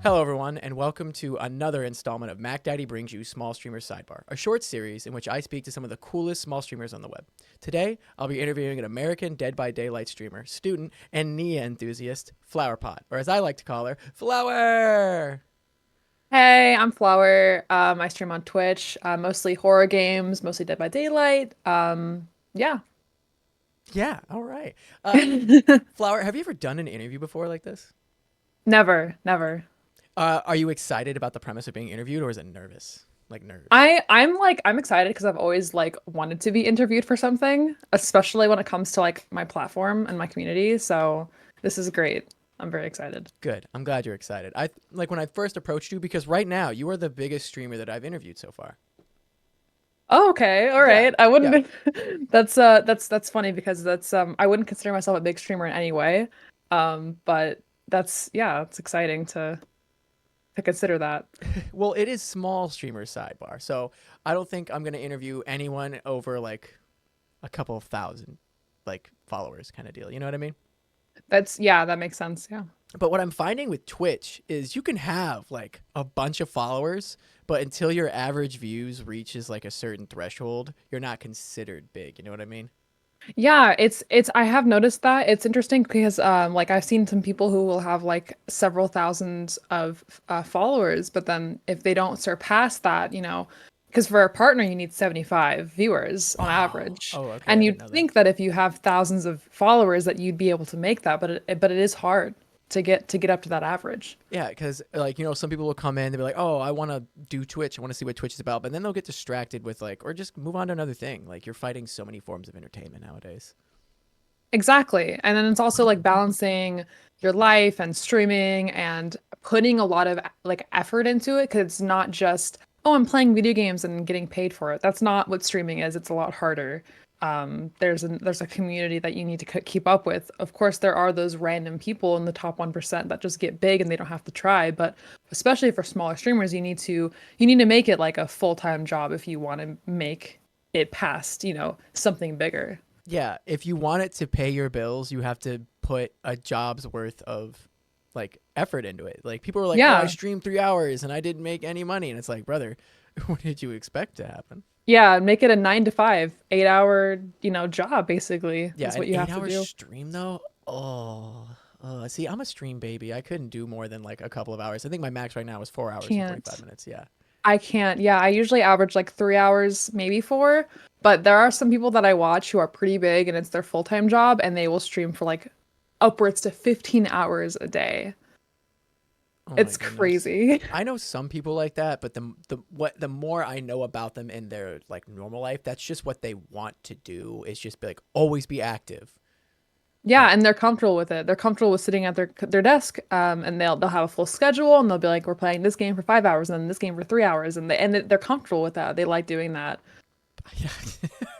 Hello, everyone, and welcome to another installment of MacDaddy Brings You Small Streamer Sidebar, a short series in which I speak to some of the coolest small streamers on the web. Today, I'll be interviewing an American Dead by Daylight streamer, student, and Nia enthusiast, Flowrpot, or as I like to call her, Flower! Hey, I'm Flower. I stream on Twitch, mostly horror games, mostly Dead by Daylight. Yeah. Yeah, all right. Flower, have you ever done an interview before like this? Never, never. Are you excited about the premise of being interviewed, or is it nervous? Like nerves? I'm excited because I've always wanted to be interviewed for something, especially when it comes to my platform and my community. So this is great. I'm very excited. Good. I'm glad you're excited. I like when I first approached you because right now you are the biggest streamer that I've interviewed so far. Oh, okay. All Yeah. right. I Yeah. wouldn't that's funny because that's I wouldn't consider myself a big streamer in any way. But that's yeah, it's exciting to consider that. Well, it is small streamer sidebar, so I don't think I'm gonna interview anyone over like a couple of thousand like followers kind of deal. You know what I mean? That's yeah, that makes sense. Yeah. But what I'm finding with Twitch is you can have like a bunch of followers, but until your average views reaches like a certain threshold, you're not considered big. You know what I mean? Yeah, it's I have noticed that. It's interesting because I've seen some people who will have like several thousands of followers, but then if they don't surpass that, because for a partner you need 75 viewers on Wow. average. Oh, okay. And I didn't you'd know that. think that if you have thousands of followers that you'd be able to make that, but it is hard to get up to that average. Yeah, because like some people will come in, they'll be like, "Oh, I want to do Twitch. I want to see what Twitch is about," but then they'll get distracted with like, or just move on to another thing. Like you're fighting so many forms of entertainment nowadays. Exactly. And then it's also like balancing your life and streaming and putting a lot of effort into it because it's not just, oh, I'm playing video games and getting paid for it. That's not what streaming is. It's a lot harder. There's a community that you need to keep up with. Of course, there are those random people in the top 1% that just get big and they don't have to try, but especially for smaller streamers, you need to make it like a full-time job if you want to make it past, something bigger. Yeah, if you want it to pay your bills, you have to put a job's worth of like effort into it. Like people are like, "Oh, I Yeah. streamed 3 hours and I didn't make any money," and it's like, brother, what did you expect to happen? Yeah, make it a 9 to 5, 8 hour, job basically Yeah, is an what you have to 8 hour do. stream though. See, I'm a stream baby. I couldn't do more than like a couple of hours. I think my max right now is 4 hours and 45 Can't. minutes. Yeah. I can't. Yeah, I usually average like 3 hours, maybe four, but there are some people that I watch who are pretty big and it's their full-time job and they will stream for like upwards to 15 hours a day. Oh my It's goodness. crazy. I know some people like that, but the more I know about them in their like normal life, that's just what they want to do. Is just be like always be active. Yeah, Like and they're comfortable with it. They're comfortable with sitting at their desk, and they'll have a full schedule, and they'll be like, "We're playing this game for 5 hours, and then this game for 3 hours," and they're comfortable with that. They like doing that. yeah,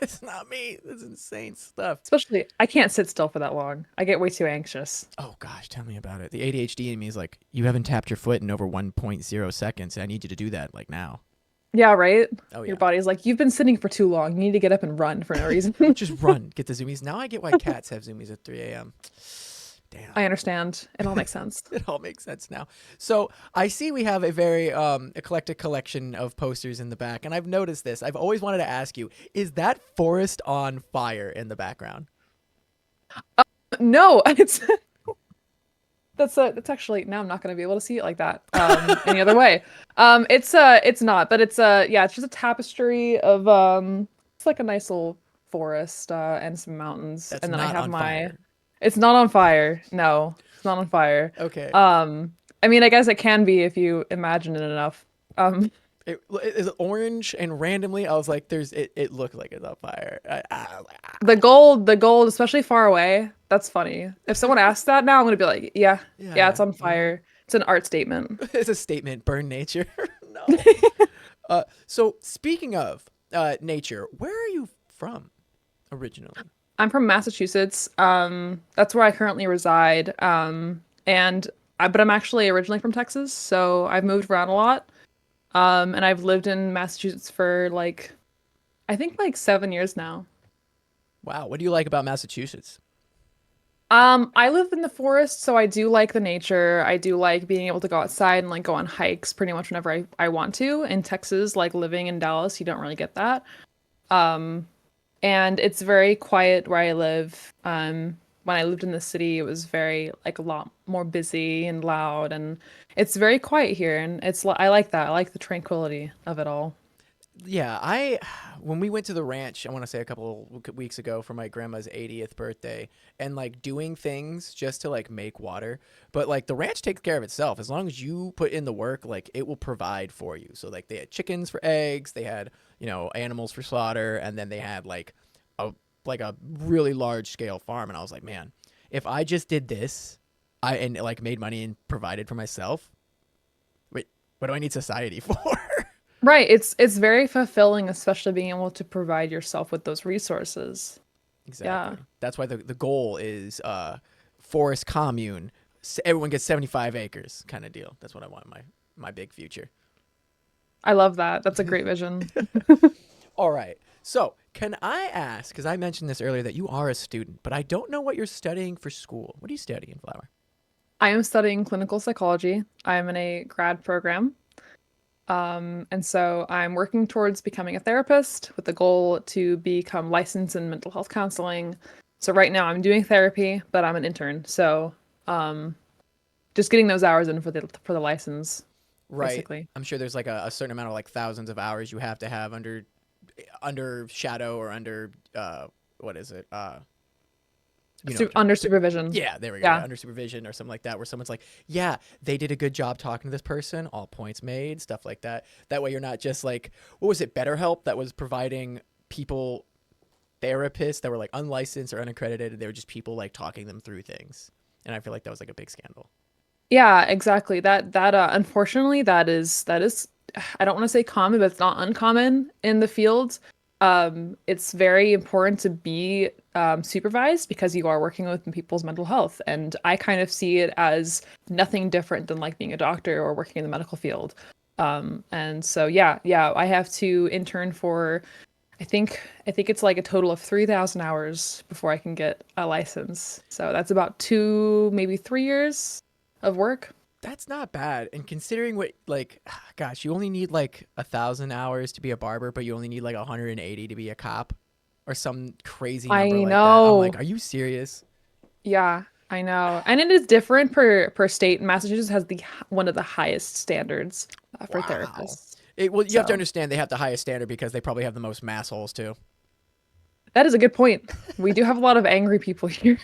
it's not me. This is insane stuff. Especially, I can't sit still for that long. I get way too anxious. Oh gosh, tell me about it. The ADHD in me is like, you haven't tapped your foot in over 1.0 seconds. And I need you to do that like now. Yeah, right? Oh Your yeah. body's like, you've been sitting for too long. You need to get up and run for no reason. Just run, get the zoomies. Now I get why cats have zoomies at 3 a.m. Damn. I understand. It all makes sense. It all makes sense now. So I see we have a very eclectic collection of posters in the back, and I've noticed this. I've always wanted to ask you: is that forest on fire in the background? No, that's actually now I'm not gonna be able to see it like that any other way. It's not, but yeah, it's just a tapestry of it's like a nice little forest and some mountains, That's and then I not have on my. fire. It's not on fire. No, it's not on fire. Okay. Um, I mean, I guess it can be if you imagine it enough. Um, It is orange, and randomly I was like, "There's it." It looked like it's on fire. I was like, the gold, especially far away. That's funny. If someone asks that now, I'm gonna be like, yeah, yeah, it's yeah. on fire. It's an art statement. It's a statement. Burn nature. No. So speaking of nature, where are you from originally? I'm from Massachusetts. That's where I currently reside. But I'm actually originally from Texas, so I've moved around a lot. And I've lived in Massachusetts for I think like 7 years now. Wow. What do you like about Massachusetts? I live in the forest, so I do like the nature. I do like being able to go outside and like go on hikes pretty much whenever I want to. In Texas, like living in Dallas, you don't really get that. Um, and it's very quiet where I live. When I lived in the city, it was very like a lot more busy and loud, and it's very quiet here, and I like that. I like the tranquility of it all. Yeah, I when we went to the ranch, I want to say a couple weeks ago for my grandma's 80th birthday, and like doing things just to like make water, but like the ranch takes care of itself as long as you put in the work, like it will provide for you. So like they had chickens for eggs, they had, animals for slaughter, and then they had a a really large scale farm, and I was like, man, if I just did this, I and like made money and provided for myself, wait, what do I need society for? Right. It's very fulfilling, especially being able to provide yourself with those resources. Exactly. Yeah. That's why the goal is forest commune. Everyone gets 75 acres kind of deal. That's what I want in my big future. I love that. That's a great vision. All right. So, can I ask, because I mentioned this earlier, that you are a student, but I don't know what you're studying for school. What are you studying, Flower? I am studying clinical psychology. I'm in a grad program. And so I'm working towards becoming a therapist with the goal to become licensed in mental health counseling. So right now I'm doing therapy, but I'm an intern. So um, just getting those hours in for the license, Right. basically. I'm sure there's like a certain amount of like thousands of hours you have to have under shadow or under what is it? Under supervision. Yeah, there we go. Yeah, Yeah. under supervision or something like that, where someone's like, "Yeah, they did a good job talking to this person. All points made." Stuff like that. That way, you're not just like, what was it? BetterHelp that was providing people therapists that were like unlicensed or unaccredited. They were just people like talking them through things, and I feel like that was like a big scandal. Yeah, exactly. That unfortunately that is I don't want to say common, but it's not uncommon in the field. It's very important to be supervised because you are working with people's mental health, and I kind of see it as nothing different than like being a doctor or working in the medical field. And so yeah, I have to intern for I think it's like a total of 3,000 hours before I can get a license. So that's about 2, maybe 3 years of work. That's not bad, and considering what like, gosh, you only need like 1,000 hours to be a barber, but you only need like 180 to be a cop, or some crazy I number like that. I'm like, know. are you serious? Yeah, I know. And it is different per state. Massachusetts has one of the highest standards for Wow. therapists. Well, you have to So understand they have the highest standard because they probably have the most mass holes too. that is a good point. We do have a lot of angry people here.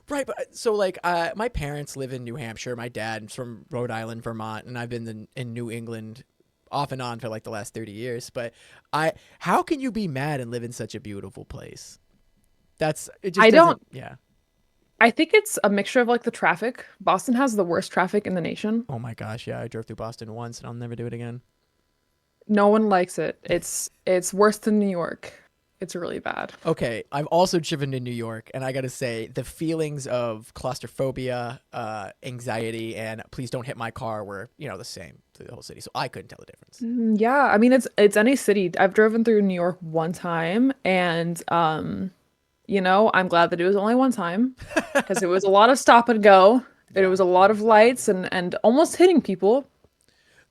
Right, but so like my parents live in New Hampshire. My dad's from Rhode Island, Vermont, and I've been in New England off and on for like the last 30 years. But how can you be mad and live in such a beautiful place? It just I doesn't. don't Yeah. I think it's a mixture of like the traffic. Boston has the worst traffic in the nation. Oh my gosh, yeah. I drove through Boston once, and I'll never do it again. No one likes it. It's worse than New York. It's really bad. Okay, I've also driven to New York, and I gotta say the feelings of claustrophobia, anxiety, and please don't hit my car were the same through the whole city. So I couldn't tell the difference. Yeah, I mean it's any city. I've driven through New York one time and I'm glad that it was only one time because it was a lot of stop and go. It Yeah. was a lot of lights and almost hitting people.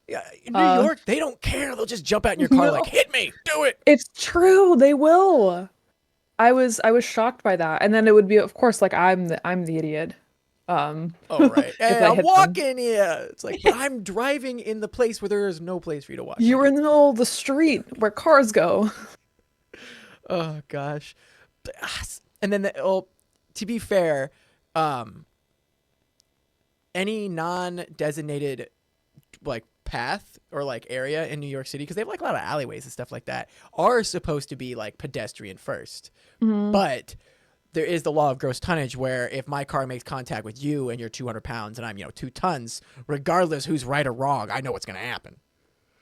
Yeah, in New Uh York, they don't care. They'll just jump out in your car like, no, "Hit me, do it." it's true. They will. I was shocked by that. And then it would be of course like I'm the idiot. Um Oh right, if hey, I I'm hit them. walking here. It's like, but I'm driving in the place where there is no place for you to walk. You Like were in it's, the middle of the street where cars go. oh gosh, and then to be fair, um, any non-designated like path or like area in New York City, because they have like a lot of alleyways and stuff like that, are supposed to be like pedestrian first. Mhm. But there is the law of gross tonnage where if my car makes contact with you and you're 200 pounds and I'm 2 tons, regardless who's right or wrong, I know what's going to happen.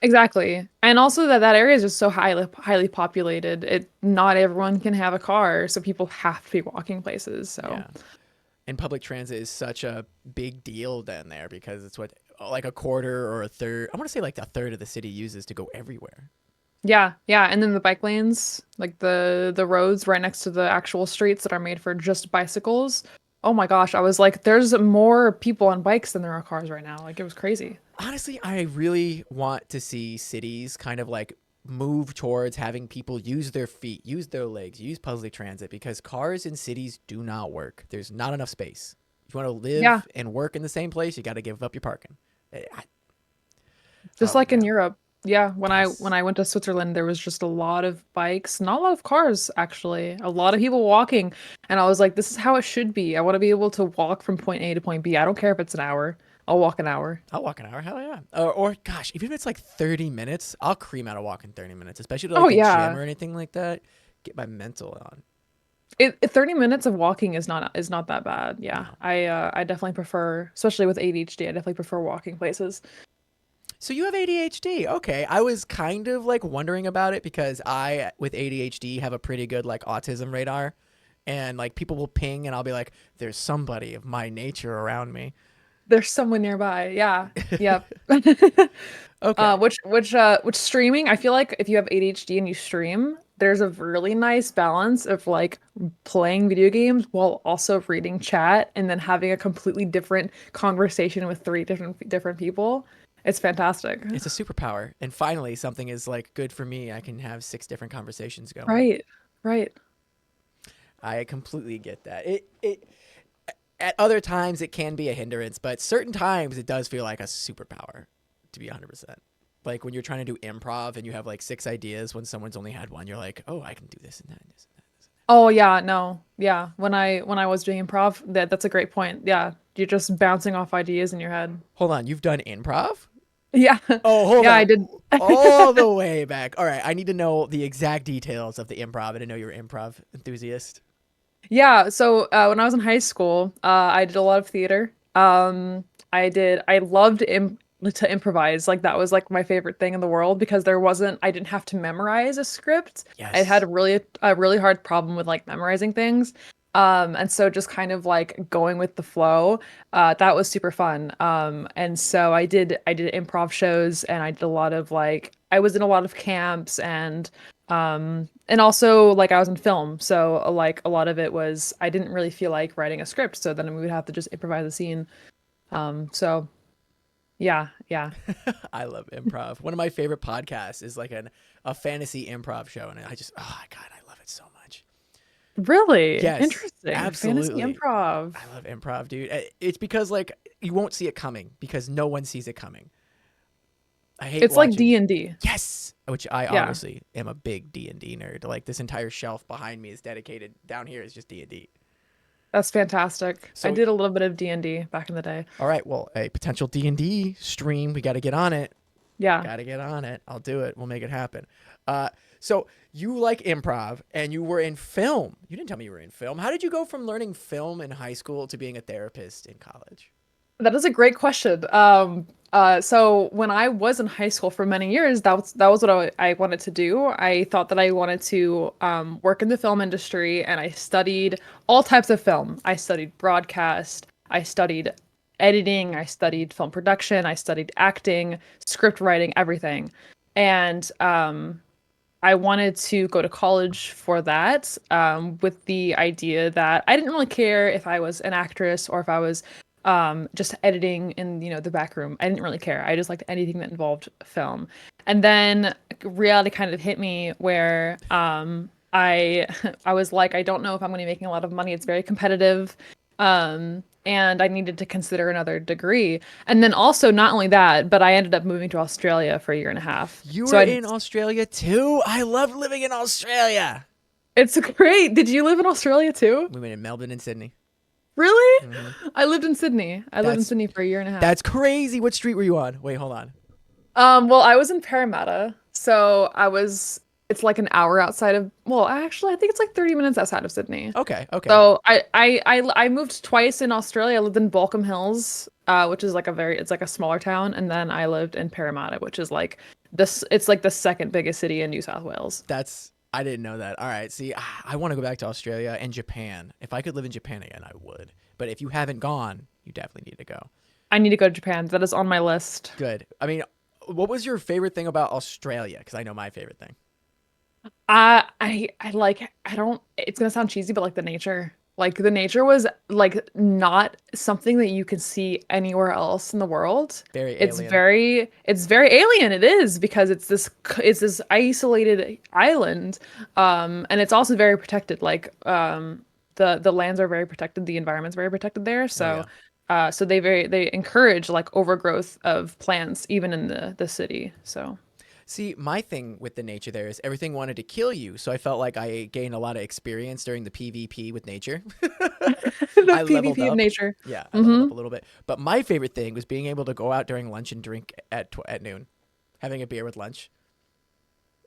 Exactly. And also that area is just so highly populated. Not everyone can have a car, so people have to be walking places. So Yeah. And public transit is such a big deal down there because it's what like a quarter or a third. I want to say like a third of the city uses to go everywhere. yeah, yeah. And then the bike lanes, like the roads right next to the actual streets that are made for just bicycles. Oh my gosh, I was like, there's more people on bikes than there are cars right now. Like it was crazy. Honestly, I really want to see cities kind of like move towards having people use their feet, use their legs, use public transit because cars in cities do not work. There's not enough space. If you want to Yeah, live and work in the same place, you got to give up your parking. just Oh like in man. Europe. Yeah, when Yes. I went to Switzerland, there was just a lot of bikes, not a lot of cars actually. A lot of people walking, and I was like, this is how it should be. I want to be able to walk from point A to point B. I don't care if it's an hour. I'll walk an hour. I'll walk an hour. Hell yeah. Or gosh, even if it's like 30 minutes, I'll cream out a walk in 30 minutes, especially to like Oh the gym yeah. or anything like that. Get my mental on. 30 minutes of walking is not that bad. Yeah. No. I definitely prefer, especially with ADHD, I definitely prefer walking places. So you have ADHD. Okay. I was kind of like wondering about it because I, with ADHD, have a pretty good like autism radar. And like people will ping and I'll be like, there's somebody of my nature around me. There's someone nearby. Yeah. Yep. Okay. Which streaming, I feel like if you have ADHD and you stream, there's a really nice balance of like playing video games while also reading chat and then having a completely different conversation with three different people. It's fantastic. It's a superpower. And finally, something is like good for me. I can have 6 different conversations going. Right. Right. I completely get that. It at other times it can be a hindrance, but certain times it does feel like a superpower to be 100%. Like when you're trying to do improv and you have like 6 ideas when someone's only had one, you're like, oh, I can do this and that and this and that. Oh yeah, no. Yeah. When I was doing improv, that's a great point. Yeah. You're just bouncing off ideas in your head. Hold on, you've done improv? Yeah. Oh, hold Yeah, I on. did. All the way back. All right, I need to know the exact details of the improv. I didn't know you were an improv enthusiast. Yeah, so when I was in high school, I did a lot of theater. I loved to improvise. Like that was like my favorite thing in the world because I didn't have to memorize a script. I had Yes. a really hard problem with like memorizing things. And so just kind of like going with the flow, that was super fun. And so I did improv shows and I did a lot of like I was in a lot of camps and also like I was in film. So like a lot of it was I didn't really feel like writing a script, so then we would have to just improvise a scene. So yeah, yeah. I love improv. One of my favorite podcasts is like a fantasy improv show, and I just oh my god, I love it so much. Really Yes, interesting. Fantasy absolutely. improv. I love improv, dude. It's because like you won't see it coming because no one sees it coming. I hate It's like watching. D&D. Yes, which I Yeah, obviously am a big D&D nerd. Like this entire shelf behind me is dedicated. Down here is just D&D. that's fantastic. I So did a little bit of D&D back in the day. all right, well, a potential D&D stream. We got to get on it. Yeah. Got to get on it. I'll do it. We'll make it happen. So you like improv and you were in film. You didn't tell me you were in film. How did you go from learning film in high school to being a therapist in college? That is a great question. So when I was in high school for many years, that was what I wanted to do. I thought that I wanted to work in the film industry, and I studied all types of film. I studied broadcast, I studied editing, I studied film production, I studied acting, script writing, everything. And I wanted to go to college for that, with the idea that I didn't really care if I was an actress or if I was just editing in the back room. I didn't really care. I just liked anything that involved film. And then reality kind of hit me where I I was like, I don't know if I'm going to be making a lot of money. It's very competitive. And I needed to consider another degree. And then also not only that, but I ended up moving to Australia for a year and a half. You So were I in Australia too? I love living in Australia. It's great. Did you live in Australia too? We went in Melbourne and Sydney. Really? Hmm. I lived in Sydney. I lived in That's Sydney for a year and a half. that's crazy. What street were you on? Wait, hold on. Well, I was in Parramatta, so it's like an hour outside of, well, actually, I think it's like 30 minutes outside of Sydney. Okay, okay. So I moved twice in Australia. I lived in Baulkham Hills, which is like it's like a smaller town, and then I lived in Parramatta, which is like it's like the second biggest city in New South Wales. That's I didn't know that. All right. See, I want to go back to Australia and Japan. If I could live in Japan again, I would. But if you haven't gone, you definitely need to go. I need to go to Japan. That is on my list. Good. I mean, what was your favorite thing about Australia? Because I know my favorite thing. I like I don't it's gonna sound cheesy, but like the nature. Like the nature was like not something that you can see anywhere else in the world. Very alien. It's very alien. It is because it's this isolated island. And it's also very protected. Like the lands are very protected, the environment's very protected there. Oh So yeah. so they encourage like overgrowth of plants even in the city. So See, my thing with the nature there is everything wanted to kill you, so I felt like I gained a lot of experience during the PvP with nature. the I leveled PvP of up. nature. Yeah, I leveled Mm-hmm. up a little bit. But my favorite thing was being able to go out during lunch and drink at noon, having a beer with lunch.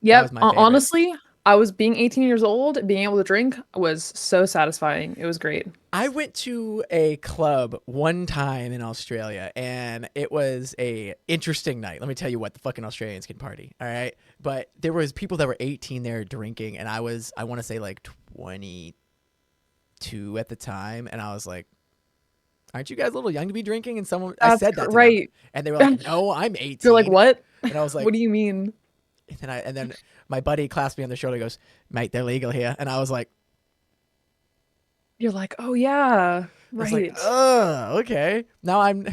That was Yep. my favorite. Honestly, I was being 18 years old, being able to drink was so satisfying. It was great. I went to a club one time in Australia, and it was a interesting night. Let me tell you what, the fucking Australians can party, all right? But there was people that were 18 there drinking, and I want to say like 22 at the time, and I was like, aren't you guys a little young to be drinking? And someone, I That's said that to them, right. and they were like, no, I'm You're like, 18. what? And I was like, What do you mean? and then my buddy clasped me on the shoulder, and goes, mate, they're legal here. And I was like, You're like, oh yeah, I was like, right. oh, okay. Now I'm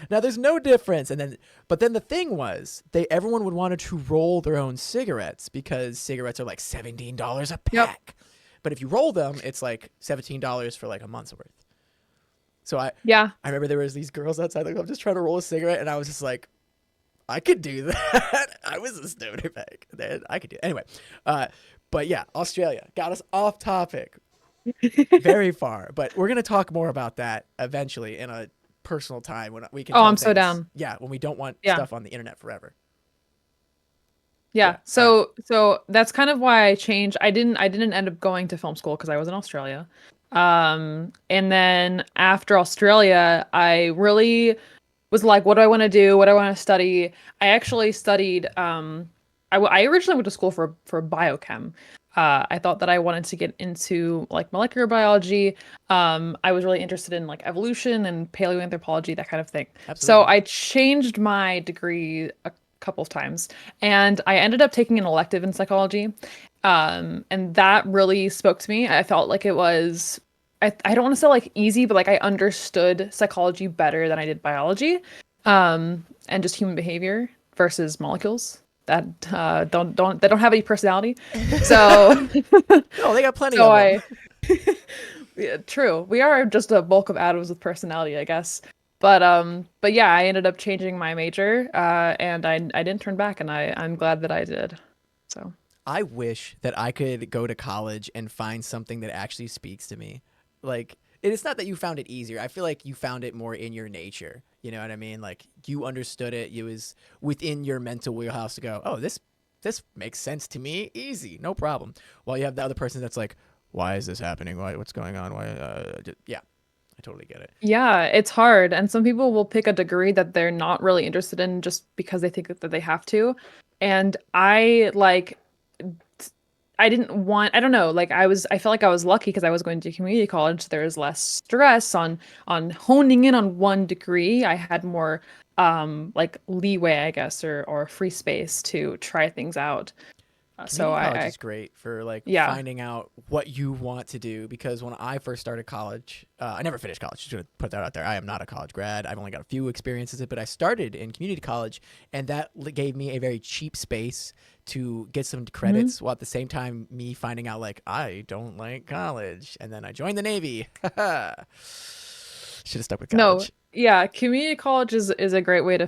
now there's no difference. And then but then the thing was, everyone would want to roll their own cigarettes because cigarettes are like $17 a Yep. pack. But if you roll them, it's like $17 for like a month's worth. So Yeah. I remember there was these girls outside the club just trying to roll a cigarette, and I was just like, I could do that. I was a stoner back then. I could do it. Anyway. But yeah, Australia got us off topic very far, but we're gonna talk more about that eventually in a personal time when we can Oh, tell I'm so things. down. Yeah, when we don't want Yeah. stuff on the internet forever. Yeah. Yeah. All right. So that's kind of why I changed. I didn't end up going to film school because I was in Australia. And then after Australia, I really was like, what do I want to do? What do I want to study? I actually studied I originally went to school for biochem. I thought that I wanted to get into like molecular biology. I was really interested in like evolution and paleoanthropology, that kind of thing. So Absolutely. I changed my degree a couple of times, and I ended up taking an elective in psychology. And that really spoke to me. I felt like it was, I don't want to say like easy, but like I understood psychology better than I did biology, and just human behavior versus molecules that they don't have any personality. So Oh, they got plenty so of them. I yeah, true. We are just a bulk of atoms with personality, I guess. But yeah, I ended up changing my major, and I didn't turn back, and I'm glad that I did. So I wish that I could go to college and find something that actually speaks to me. Like, it's not that you found it easier. I feel like you found it more in your nature. You know what I mean? Like, you understood it. It was within your mental wheelhouse to go, oh, this makes sense to me. Easy, no problem. While you have the other person that's like, why is this happening? What's going on? Yeah, I totally get it. yeah, it's hard, and some people will pick a degree that they're not really interested in just because they think that they have to. And I didn't want, I don't know, like I felt like I was lucky because I was going to community college. There was less stress on honing in on one degree. I had more like leeway, I guess, or free space to try things out. So Community college I is great for like yeah. finding out what you want to do, because when I first started college, I never finished college. Just gonna put that out there. I am not a college grad. I've only got a few experiences, but I started in community college, and that gave me a very cheap space to get some Mhm. credits, while at the same time me finding out like I don't like college, and then I joined the Navy. Should have stuck with No, college. yeah, community college is a great way to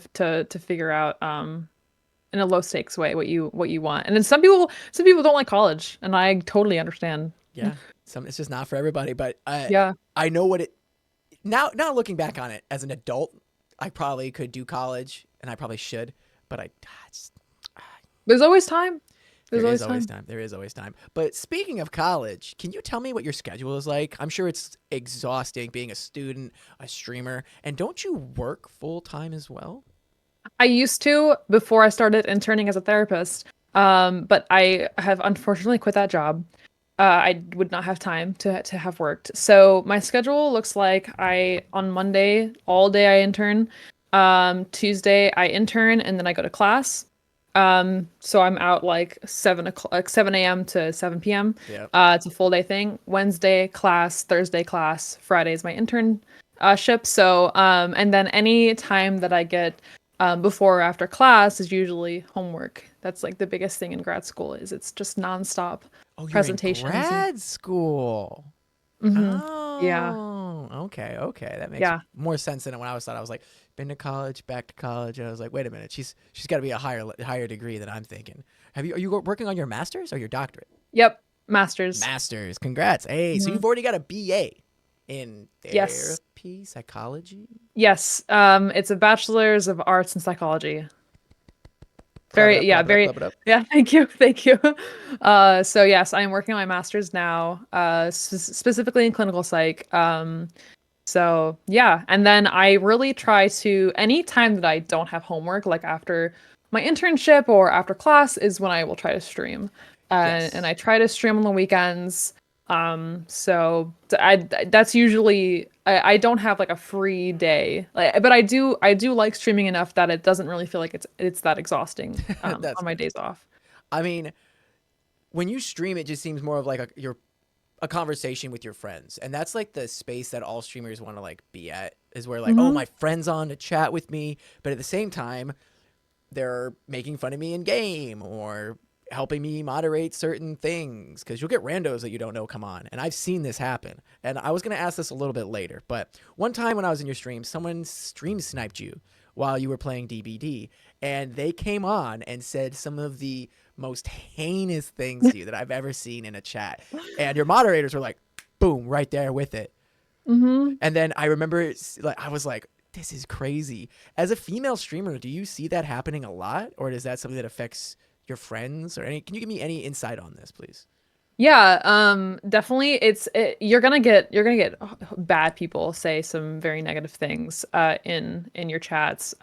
figure out in a low stakes way what you want. And then some people don't like college, and I totally understand. Yeah, it's just not for everybody. But Yeah. I know what it now looking back on it as an adult, I probably could do college, and I probably should, but it's, There's always time. There's there is always always time. time. There is always time. But speaking of college, can you tell me what your schedule is like? I'm sure it's exhausting being a student, a streamer, and don't you work full time as well? I used to before I started interning as a therapist. But I have unfortunately quit that job. I would not have time to have worked. So my schedule looks like I on Monday all day I intern. Tuesday I intern and then I go to class. So I'm out like 7 o'clock, like 7 a.m. to 7 p.m. Yeah. It's a full day thing. Wednesday class, Thursday class, Friday is my intern ship. So, and then any time that I get before or after class is usually homework. That's like the biggest thing in grad school is it's just nonstop Oh, you're in presentations. grad school. Yeah, Oh, okay, okay. That makes yeah. more sense than when I was thought. I was like, been to college, back to college, and I was like, wait a minute, she's got to be a higher degree than I'm thinking. Are you working on your master's or your doctorate? Yep, masters. Master's. Congrats. Hey, so Mhm. you've already got a BA in Yes, therapy, psychology. yes. It's a bachelor's of arts in psychology. Clap it up, Yeah, clap it up, clap it up. yeah, thank you, thank you. So yes, I am working on my master's now, specifically in clinical psych. So yeah, and then I really try to, any time that I don't have homework, like after my internship or after class, is when I will try to stream. And Yes. I try to stream on the weekends. That's usually I don't have like a free day, but I do like streaming enough that it doesn't really feel like it's that exhausting That's on my good. days off. I mean, when you stream, it just seems more of like a conversation with your friends, and that's like the space that all streamers want to like be at. Is where like, oh, Hmm. my friend's on to chat with me, but at the same time, they're making fun of me in game or helping me moderate certain things because you'll get randos that you don't know come on. And I've seen this happen. And I was going to ask this a little bit later, but one time when I was in your stream, someone stream sniped you while you were playing DBD, and they came on and said some of the most heinous things to you that I've ever seen in a chat. And your moderators were like, boom, right there with it. Hmm. And then I remember, like, I was like, this is crazy. As a female streamer, do you see that happening a lot, or is that something that affects your friends or any? Can you give me any insight on this, please? Yeah, definitely. You're gonna get bad people say some very negative things in your chats.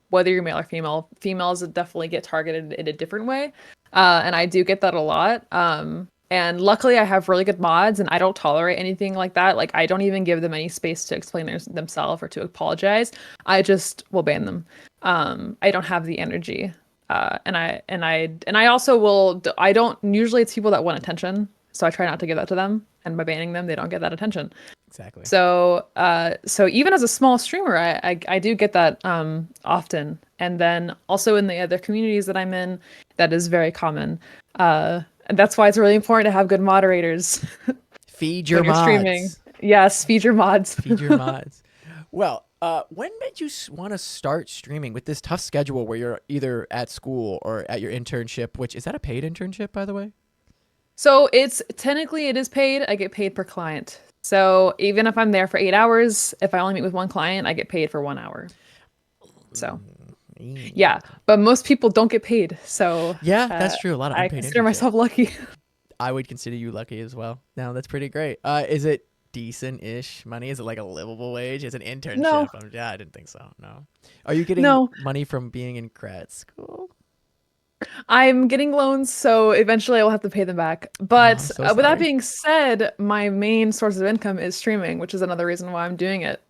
Whether you're male or female, females definitely get targeted in a different way. And I do get that a lot. And luckily I have really good mods and I don't tolerate anything like that. Like I don't even give them any space to explain themselves or to apologize. I just will ban them. I don't have the energy. And I also will. I don't usually it's people that want attention, so I try not to give that to them. And by banning them, they don't get that attention. Exactly. So even as a small streamer, I do get that often. And then also in the other communities that I'm in, that is very common. And that's why it's really important to have good moderators Feed your when you're streaming. mods. Yes, feed your mods. Feed your mods. Well, when did you want to start streaming with this tough schedule where you're either at school or at your internship? Which is that a paid internship, by the way? So it's technically it is paid. I get paid per client. So even if I'm there for 8 hours, if I only meet with one client, I get paid for 1 hour. So yeah, but most people don't get paid. So Yeah, that's true. A lot of I unpaid consider internships. myself lucky. I would consider you lucky as well. No, that's pretty great. Is it decent-ish money? Is it like a livable wage? It's an internship. No, Yeah, I didn't think so. No. Are you getting no, money from being in grad school? I'm getting loans, so eventually I will have to pay them back. Oh, I'm But so with that sorry. being said, my main source of income is streaming, which is another reason why I'm doing it.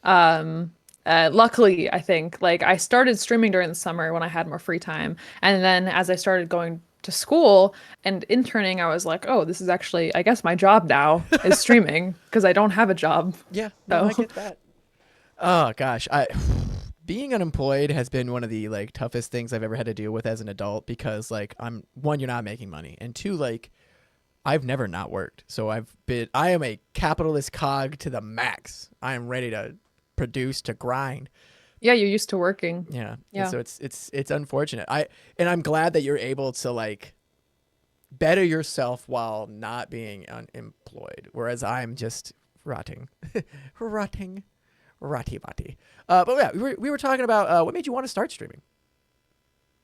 Um, Luckily, I think like I started streaming during the summer when I had more free time, and then as I started going to school and interning, I was like, oh, this is actually, I guess, my job now is streaming because I don't have a job. Yeah, no, I So, get that. Oh gosh, I being unemployed has been one of the like toughest things I've ever had to deal with as an adult because like I'm one, you're not making money, and two, like I've never not worked. So I am a capitalist cog to the max. I am ready to produce, to grind. yeah, you're used to working. Yeah. And Yeah. so it's unfortunate. I'm glad that you're able to like better yourself while not being unemployed. Whereas I'm just rotting. rotting. Rotty botty. But yeah, we were talking about what made you want to start streaming?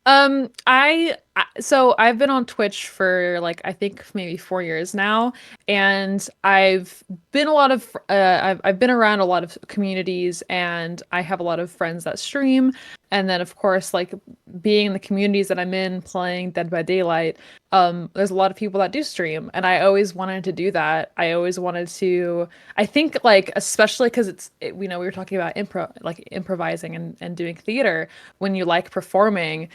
I So I've been on Twitch for like I think maybe 4 years now, and I've been a lot of I've been around a lot of communities, and I have a lot of friends that stream, and then of course like being in the communities that I'm in, playing Dead by Daylight, there's a lot of people that do stream, and I always wanted to do that. I always wanted to. I think like especially because we know we were talking about improvising and doing theater when you like performing,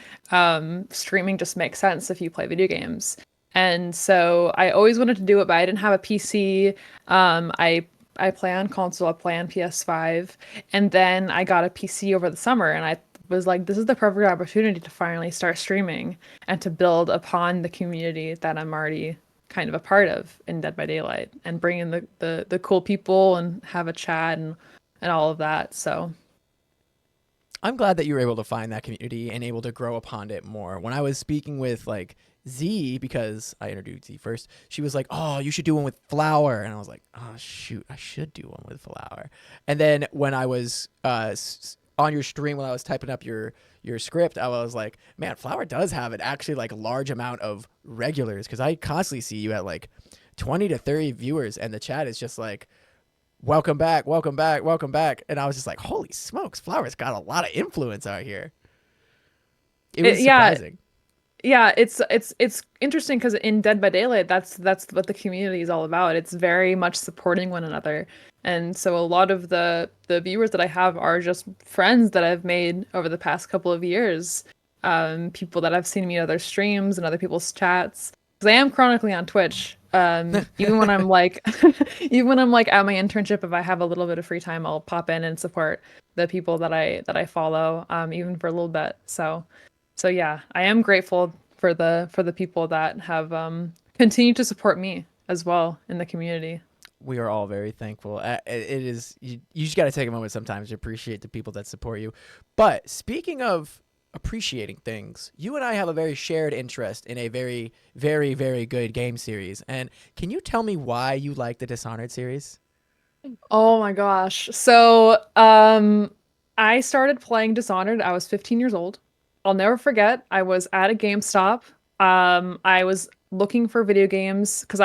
streaming just makes sense if you play video games. And so I always wanted to do it, but I didn't have a PC. I play on console, I play on PS5, and then I got a PC over the summer, and I was like, this is the perfect opportunity to finally start streaming and to build upon the community that I'm already kind of a part of in Dead by Daylight and bring in the cool people and have a chat and all of that. So I'm glad that you were able to find that community and able to grow upon it more. When I was speaking with like Z, because I introduced Z first, she was like, "Oh, you should do one with Flower," and I was like, "Oh shoot, I should do one with Flower." And then when I was on your stream, when I was typing up your script, I was like, "Man, Flower does have an actually like large amount of regulars," because I constantly see you at like 20 to 30 viewers, and the chat is just like, welcome back, welcome back, welcome back. And I was just like, holy smokes, Flower's got a lot of influence out here. It was yeah, surprising. yeah, it's interesting because in Dead by Daylight, that's what the community is all about. It's very much supporting one another. And so a lot of the viewers that I have are just friends that I've made over the past couple of years. People that I've seen me in other streams and other people's chats. Because I am chronically on Twitch. Even when I'm like even when I'm like at my internship, if I have a little bit of free time, I'll pop in and support the people that I follow, even for a little bit. So yeah, I am grateful for the people that have continued to support me as well in the community. We are all very thankful. It is you just got to take a moment sometimes to appreciate the people that support you. But speaking of appreciating things, you and I have a very shared interest in a very, very, very good game series. And can you tell me why you like the Dishonored series? Oh my gosh. So, I started playing Dishonored. I was 15 years old. I'll never forget. I was at a GameStop. I was looking for video games because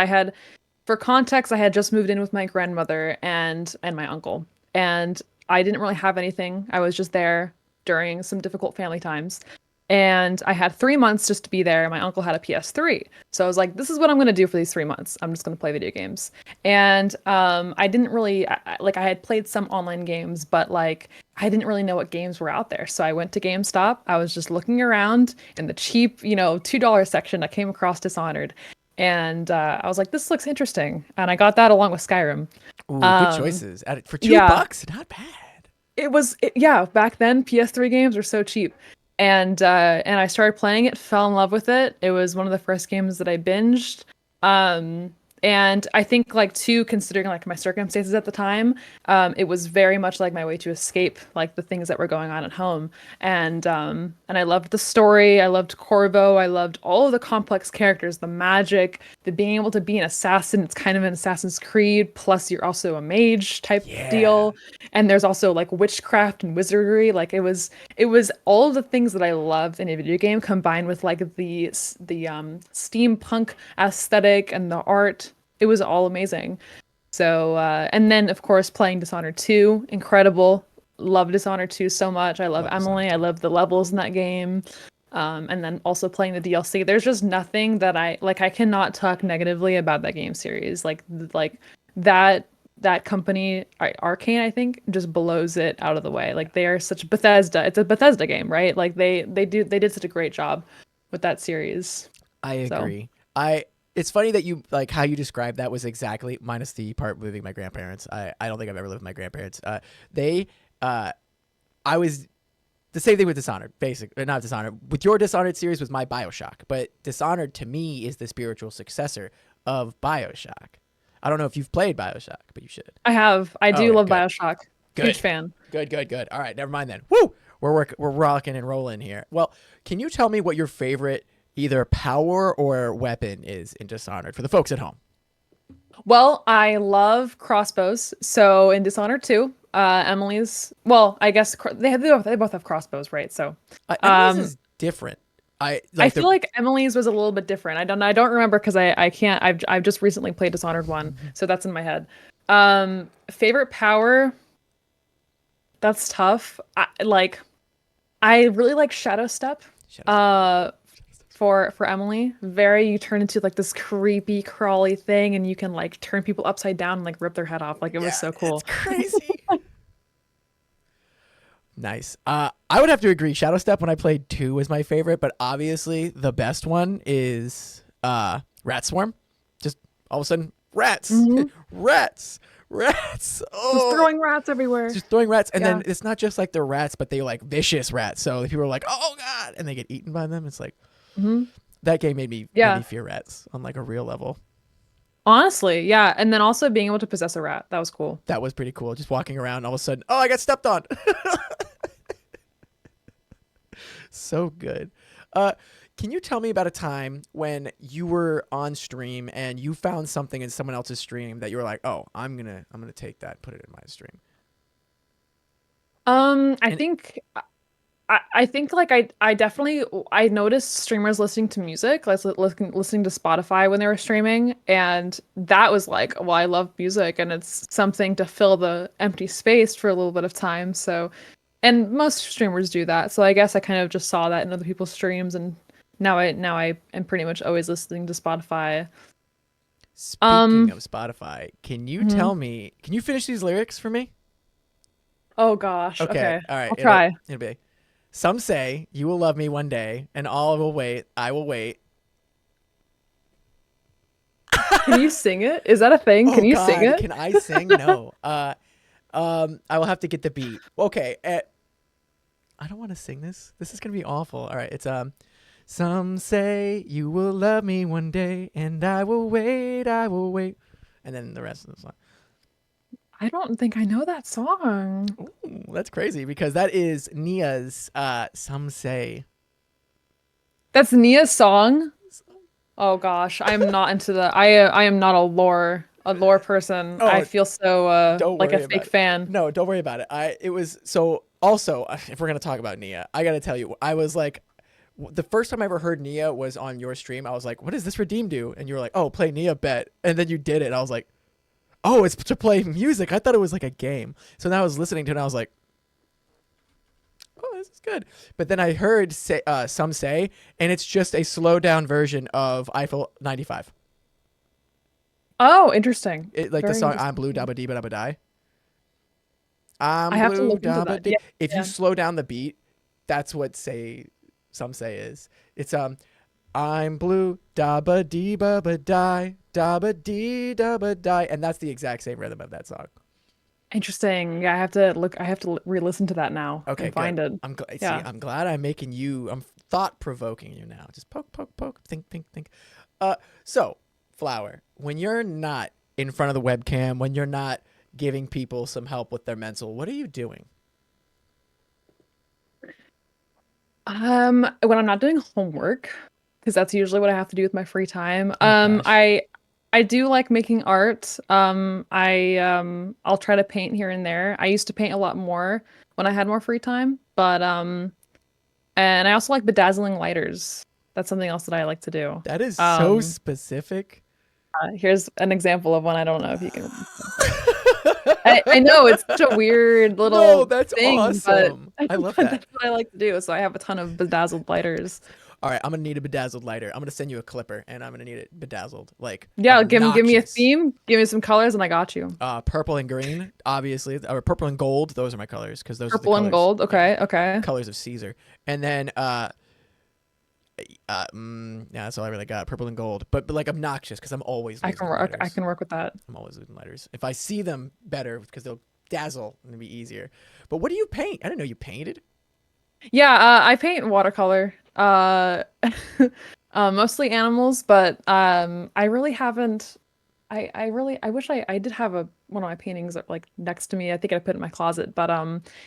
for context, I had just moved in with my grandmother and my uncle, and I didn't really have anything. I was just there during some difficult family times. And I had 3 months just to be there. My uncle had a PS3. So I was like, this is what I'm going to do for these 3 months. I'm just going to play video games. And I didn't really, like, I had played some online games, but like, I didn't really know what games were out there. So I went to GameStop. I was just looking around in the cheap, $2 section. I came across Dishonored. And I was like, this looks interesting. And I got that along with Skyrim. Ooh, good Um, choices. For two yeah, bucks, not bad. yeah, back then PS3 games were so cheap. And I started playing it, fell in love with it. It was one of the first games that I binged. Um and I think like too, considering like my circumstances at the time, it was very much like my way to escape like the things that were going on at home. And I loved the story, I loved Corvo, I loved all of the complex characters, the magic, the being able to be an assassin. It's kind of an Assassin's Creed, plus you're also a mage type Yeah. deal. And there's also like witchcraft and wizardry. Like it was all of the things that I love in a video game combined with like the steampunk aesthetic and the art. It was all amazing. So and then of course playing Dishonored 2, incredible. Love Dishonored 2 so much. I love Love Emily. Dishonored I 2. love the levels in that game. And then also playing the DLC. There's just nothing that I like. I cannot talk negatively about that game series. Like that that company Arcane, I think, just blows it out of the way. Like they are such Bethesda. It's a Bethesda game, right? Like they did such a great job with that series. I So agree. It's funny that you like how you described that was exactly minus the part moving my grandparents. I don't think I've ever lived with my grandparents. They I was the same thing with Dishonored, basically. Not Dishonored. With your Dishonored series was my BioShock, but Dishonored to me is the spiritual successor of BioShock. I don't know if you've played BioShock, but you should. I do Okay, love good. BioShock. Huge Good. fan. Good, good, good. All right, never mind then. Woo! We're rocking and rolling here. Well, can you tell me what your favorite either power or weapon is in Dishonored for the folks at home? Well, I love crossbows. So in Dishonored 2, Emily's, well, I guess they both have crossbows, right? So, Emily's um, is different. I like the feel like Emily's was a little bit different. I don't remember because I can't. I've just recently played Dishonored 1, so that's in my head. Favorite power, that's tough. I really like Shadow Step. Shadows. Uh for Emily. Very, you turn into like this creepy crawly thing and you can like turn people upside down and like rip their head off. Like it was Yeah, so it's cool. crazy. Nice. I would have to agree. Shadow Step when I played 2 was my favorite, but obviously the best one is Rat Swarm. Just all of a sudden, rats, Hmm. rats, rats. Just Oh, throwing rats everywhere. just throwing rats, and Yeah. then it's not just like they're rats, but they're like vicious rats. So people are like, "Oh God," and they get eaten by them. It's like Hmm. that game made me Yeah. fear rats on like a real level. Honestly, yeah. And then also being able to possess a rat. That was cool. That was pretty cool. Just walking around, all of a sudden, oh, I got stepped on. So good. Uh, can you tell me about a time when you were on stream and you found something in someone else's stream that you were like, "Oh, I'm gonna take that, put it in my stream." I And think I think like I definitely I noticed streamers listening to music, like listening to Spotify when they were streaming, and that was like, well, I love music, and it's something to fill the empty space for a little bit of time. So, and most streamers do that. So I guess I kind of just saw that in other people's streams, and now I am pretty much always listening to Spotify. speaking Um, of Spotify, can you mhm. tell me? Can you finish these lyrics for me? Oh gosh, Okay, okay, all right. I'll It'll try. it'll be. Some say you will love me one day, and all will wait. I will wait. Can you sing it? Is that a thing? Oh Can you sing God, it? can I sing? No. I will have to get the beat. Okay. I don't want to sing this. This is gonna be awful. All right. It's Some say you will love me one day, and I will wait. I will wait. And then the rest of the song. I don't think I know that song. Ooh, that's crazy because that is Nia's. Some say. That's Nia's song. Oh gosh, I'm not into the. I am not a lore person. I Oh, feel so don't like a worry fake about it. fan. No, don't worry about it. It was so. Also, if we're gonna talk about Nia, I gotta tell you, I was like, the first time I ever heard Nia was on your stream. I was like, "What does this redeem do?" And you were like, "Oh, play Nia bet." And then you did it. And I was like, "Oh, it's to play music." I thought it was like a game. So now I was listening to it and I was like, "Oh, this is good." But then I heard some say, and it's just a slow down version of Eiffel 95. Oh, interesting. Like the Very song "I'm Blue interesting. Dabba Dee Dabba Die." I I'm have to blue look into dabba that. dee. Yeah, If you yeah. slow down the beat, that's what some say is. It's I'm blue dabba dee babba die dabba dee dabba die, and that's the exact same rhythm of that song. Interesting. Yeah, I have to look. I have to re-listen to that now Okay, and good. find it. See, Yeah. I'm glad I'm making you. I'm thought provoking you now. Just poke, poke, poke. Think, think, think. So Flower, when you're not in front of the webcam, when you're not giving people some help with their mental, what are you doing? When I'm not doing homework, because that's usually what I have to do with my free time. Oh gosh. I do like making art. I'll try to paint here and there. I used to paint a lot more when I had more free time, but and I also like bedazzling lighters. That's something else that I like to do. That is so Um, specific. Here's an example of one. I don't know if you can. I know it's such a weird No, little that's thing, but awesome. I love but that. that's what I like to do. So I have a ton of bedazzled lighters. All right, I'm gonna need a bedazzled lighter. I'm gonna send you a clipper, and I'm gonna need it bedazzled, like Yeah, give me a obnoxious. theme, give me some colors, and I got you. Purple and green, obviously, or purple and gold. Those are my colors because those are the Purple and colors. gold. Yeah, Okay, okay. colors of Caesar. And then yeah, that's all I really got. Purple and gold, but like obnoxious because I'm always I losing can work. I lighters. can work with that. I'm always losing lighters. If I see them, better because they'll dazzle and it'll be easier. But what do you paint? I didn't know you painted. Yeah, I paint watercolor. Mostly animals, but I really haven't. I wish I did have a one of my paintings like next to me. I think I put it in my closet, but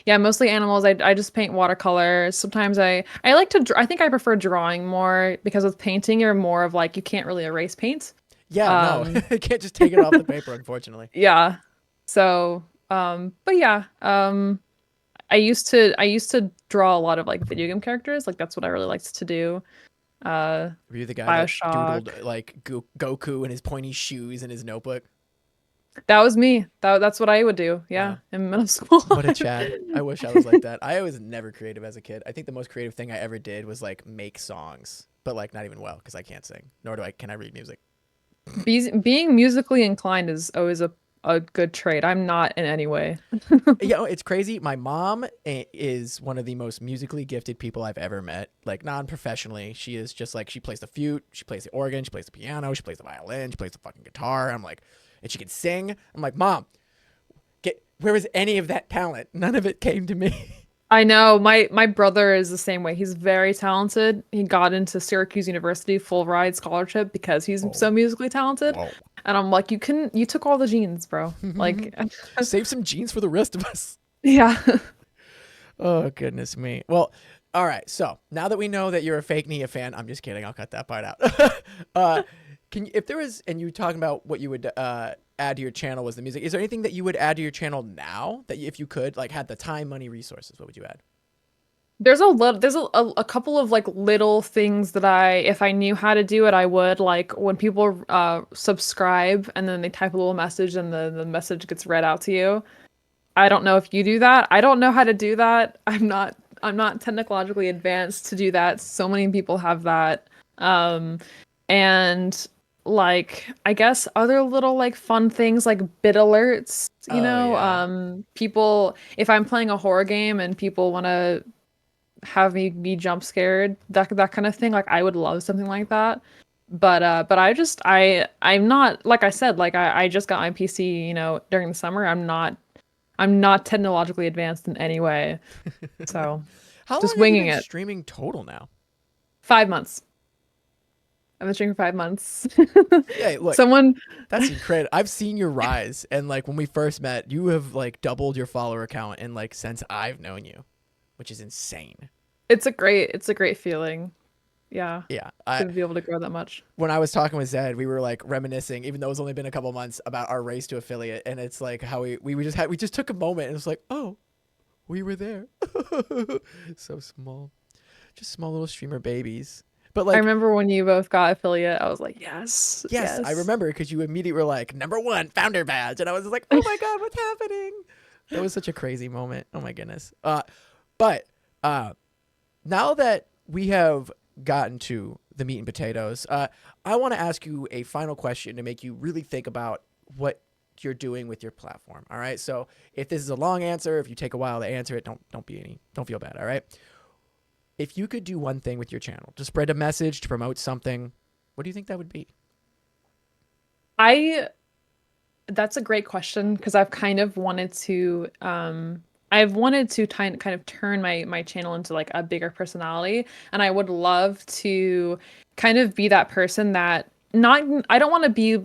yeah, mostly animals. I just paint watercolor. Sometimes I like to I think I prefer drawing more because with painting you're more of like you can't really erase paint. Yeah, no, Um, I can't just take it off the paper, unfortunately. yeah. So, but yeah, I used to draw a lot of like video game characters. Like that's what I really liked to do. Uh, Were you the guy that BioShock. doodled like Goku in his pointy shoes in his notebook? That was me. That's what I would do. Yeah, Wow. in middle school. What a Chad. I wish I was like that. I was never creative as a kid. I think the most creative thing I ever did was like make songs, but like not even well because I can't sing, nor can I read music. Being musically inclined is always a good trait. I'm not in any way. Yeah, it's crazy. My mom is one of the most musically gifted people I've ever met. Like non-professionally, she is just like she plays the flute, she plays the organ, she plays the piano, she plays the violin, she plays the fucking guitar. I'm like, and she can sing. I'm like, Mom, where was any of that talent? None of it came to me. I know my brother is the same way. He's very talented. He got into Syracuse University full ride scholarship because he's Oh, so musically talented. whoa. And I'm like, you took all the genes, bro. Like, Save some genes for the rest of us. yeah. Oh, goodness me. Well, all right. So now that we know that you're a fake Nia fan, I'm just kidding. I'll cut that part out. Can you, if there was, and you were talking about what you would add to your channel was the music. Is there anything that you would add to your channel now that if you could, like, had the time, money, resources, what would you add? There's a couple of like little things that if I knew how to do it, I would. Like when people subscribe and then they type a little message and the message gets read out to you. I don't know if you do that. I don't know how to do that. I'm not technologically advanced to do that. So many people have that. And like I guess other little like fun things like bit alerts, Oh, yeah. people if I'm playing a horror game and people want to have me be jump scared, that kind of thing, like I would love something like that. But I'm not, like I said, like I just got my PC, during the summer. I'm not technologically advanced in any way. So How just long have you winging been it. streaming total now? 5 months. I've been streaming for 5 months. Yeah, look, Someone that's incredible. I've seen your rise, and like when we first met, you have like doubled your follower count in like since I've known you, which is insane. it's a great feeling. Yeah. Yeah, To be able to grow that much. when I was talking with Zed, we were like reminiscing, even though it's only been a couple months, about our race to affiliate, and it's like how we just took a moment and it was like, oh, we were there, so small, just small little streamer babies, but I like. remember when you both got affiliate, I was like, yes, Yes, I yes. remember because you immediately were like #1 founder badge, and I was like, "Oh my god, what's happening?" That was such a crazy moment. Oh my goodness. But now that we have gotten to the meat and potatoes, I want to ask you a final question to make you really think about what you're doing with your platform. All right. So if this is a long answer, if you take a while to answer it, don't feel bad. All right. If you could do one thing with your channel to spread a message, to promote something, what do you think that would be? I That's a great question because I've wanted to kind of turn my channel into like a bigger personality, and I would love to kind of be that person that not I don't want to be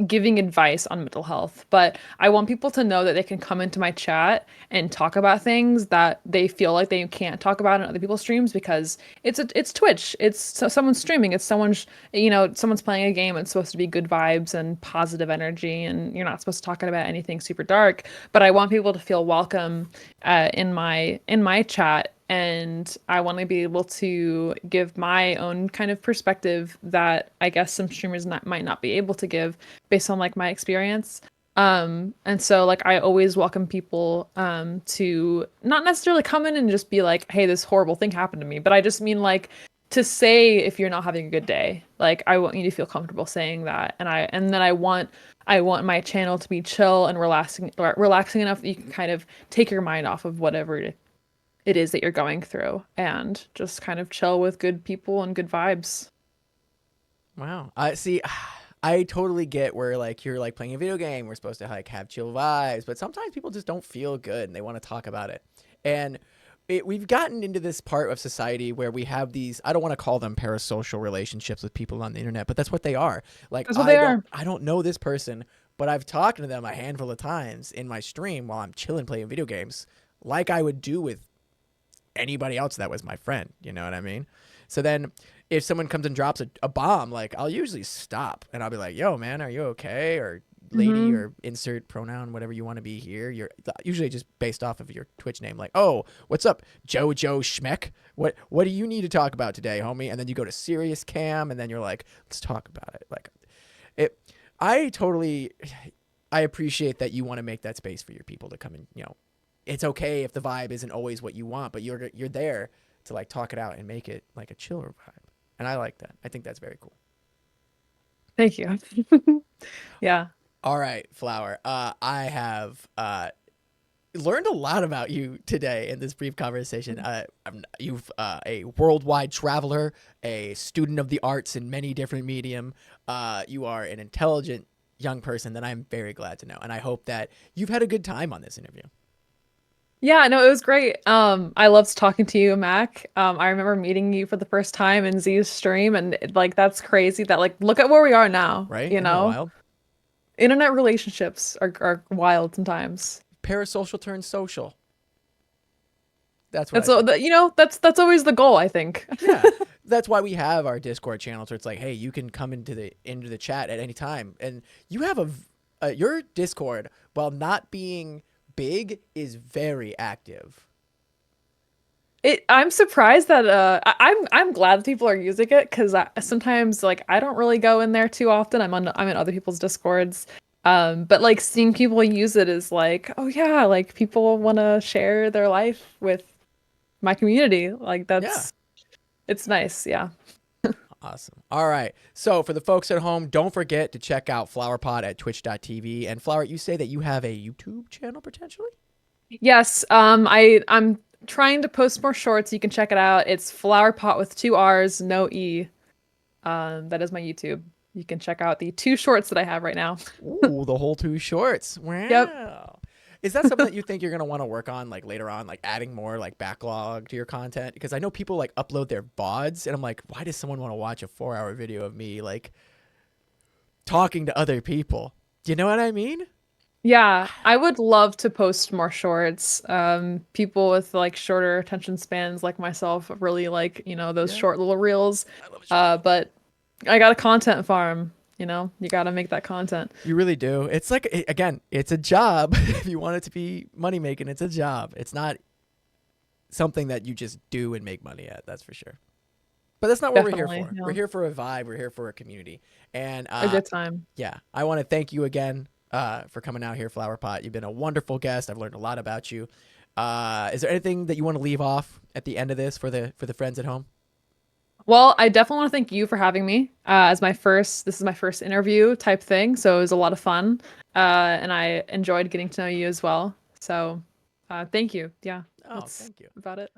giving advice on mental health, but I want people to know that they can come into my chat and talk about things that they feel like they can't talk about in other people's streams because it's Twitch. It's someone's streaming. It's someone's playing a game. It's supposed to be good vibes and positive energy, and you're not supposed to talk about anything super dark. But I want people to feel welcome in my chat, and I want to be able to give my own kind of perspective that I guess some streamers might not be able to give based on like my experience. And so like I always welcome people to not necessarily come in and just be like, hey, this horrible thing happened to me, but I just mean like to say if you're not having a good day. Like I want you to feel comfortable saying that, and then I want my channel to be chill and relaxing enough that you can kind of take your mind off of whatever it is that you're going through and just kind of chill with good people and good vibes. Wow. I see. I totally get where like you're like playing a video game. We're supposed to like have chill vibes, but sometimes people just don't feel good and they want to talk about it. And we've gotten into this part of society where we have these. I don't want to call them parasocial relationships with people on the internet, but that's what they are. Like That's what they are. I don't know this person, but I've talked to them a handful of times in my stream while I'm chilling playing video games, like I would do with anybody else that was my friend. You know what I mean? So then if someone comes and drops a bomb, like I'll usually stop and I'll be like, yo, man, are you okay? Or lady Hmm. or insert pronoun, whatever you want to be here. You're usually just based off of your Twitch name, like, oh, what's up, Joe Schmeck? What do you need to talk about today, homie? And then you go to serious cam, and then you're like, let's talk about it. Like, it. I totally, I appreciate that you want to make that space for your people to come in. You know, it's okay if the vibe isn't always what you want, but you're there to like talk it out and make it like a chiller vibe. And I like that. I think that's very cool. Thank you. Yeah. All right, Flower. I have learned a lot about you today in this brief conversation. You've a worldwide traveler, a student of the arts in many different medium. You are an intelligent young person that I'm very glad to know, and I hope that you've had a good time on this interview. Yeah, no, it was great. I loved talking to you, Mac. I remember meeting you for the first time in Z's stream, and like that's crazy that like look at where we are now, Right? you Isn't that know? wild? Internet relationships are wild sometimes. Parasocial turns social. That's what And I so think. that that's always the goal, I think. Yeah, that's why we have our Discord channels where it's like, hey, you can come into the chat at any time, and you have your Discord, while not being big, is very active. I'm surprised that I'm glad that people are using it because sometimes like I don't really go in there too often. I'm in other people's Discords. But like seeing people use it is like, oh yeah, like people want to share their life with my community. Like Yeah. it's nice. Yeah. Awesome. All right. So for the folks at home, don't forget to check out Flowrpot at twitch.tv. And Flower, you say that you have a YouTube channel potentially? Yes. I'm trying to post more shorts. You can check it out. It's Flowerpot with two R's, no E. That is my YouTube. You can check out the two shorts that I have right now. Ooh, the whole two shorts. Yep. Wow. Is that something that you think you're gonna want to work on like later on, like adding more like backlog to your content? Because I know people like upload their VODs, and I'm like, why does someone want to watch a 4-hour video of me like talking to other people? Do you know what I mean? Yeah, I would love to post more shorts. People with like shorter attention spans like myself really like, those Yeah, short little reels. I love a short reel. But I got a content farm, you got to make that content. You really do. It's like again, it's a job. If you want it to be money making, it's a job. It's not something that you just do and make money at. That's for sure. But that's not what we're here Definitely, for. We're yeah. here for a vibe. We're here for a community. And A good time. yeah, I want to thank you again for coming out here, Flowerpot. You've been a wonderful guest. I've learned a lot about you. Is there anything that you want to leave off at the end of this for the friends at home? Well, I definitely want to thank you for having me this is my first interview type thing. So it was a lot of fun. And I enjoyed getting to know you as well. So thank you. Yeah, Oh, that's thank you. about it.